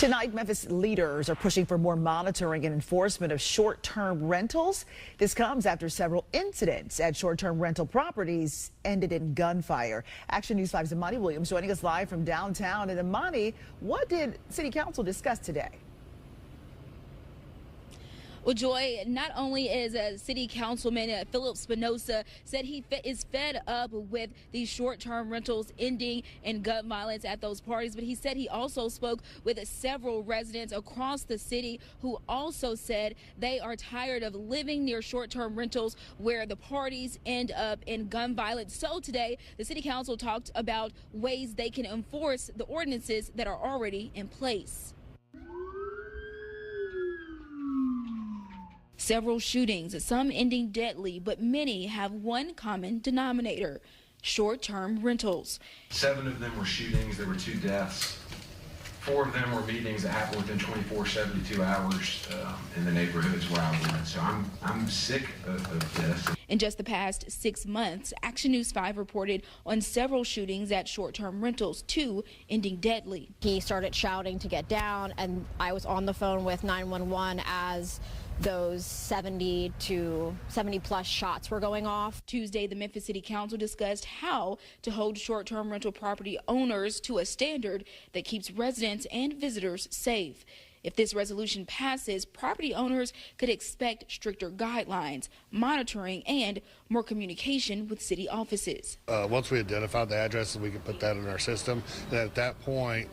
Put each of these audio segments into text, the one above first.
Tonight, Memphis leaders are pushing for more monitoring and enforcement of short-term rentals. This comes after several incidents at short-term rental properties ended in gunfire. Action News 5's Imani Williams joining us live from downtown. And Imani, what did City Council discuss today? Well, Joy, not only is City Councilman Philip Spinoza said he is fed up with these short-term rentals ending in gun violence at those parties, but he said he also spoke with several residents across the city who also said they are tired of living near short-term rentals where the parties end up in gun violence. So today, the City Council talked about ways they can enforce the ordinances that are already in place. Several shootings, some ending deadly, but many have one common denominator: short-term rentals. 7 of them were shootings. There were 2 deaths. 4 of them were meetings that happened within 72 hours in the neighborhoods where I went. So I'm sick of this. In just the past 6 months, Action News 5 reported on several shootings at short-term rentals, 2 ending deadly. He started shouting to get down, and I was on the phone with 911 as those 70 plus shots were going off. Tuesday, the Memphis City Council discussed how to hold short-term rental property owners to a standard that keeps residents and visitors safe. If this resolution passes, property owners could expect stricter guidelines, monitoring, and more communication with city offices. Once we identify the addresses, we can put that in our system, and at that point,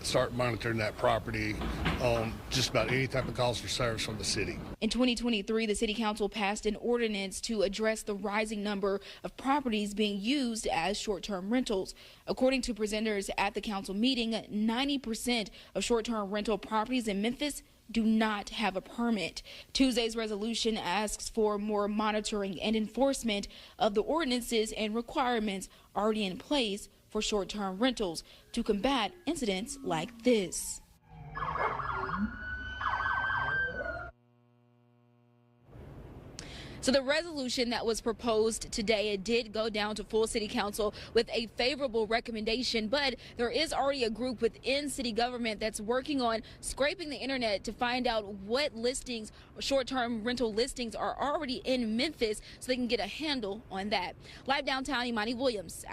start monitoring that property on just about any type of calls for service from the city. In 2023, the City Council passed an ordinance to address the rising number of properties being used as short-term rentals. According to presenters at the council meeting, 90% of short-term rental properties in Memphis do not have a permit. Tuesday's resolution asks for more monitoring and enforcement of the ordinances and requirements already in place for short-term rentals to combat incidents like this. So the resolution that was proposed today, it did go down to full city council with a favorable recommendation, but there is already a group within city government that's working on scraping the internet to find out what listings, short-term rental listings, are already in Memphis so they can get a handle on that. Live downtown, Imani Williams.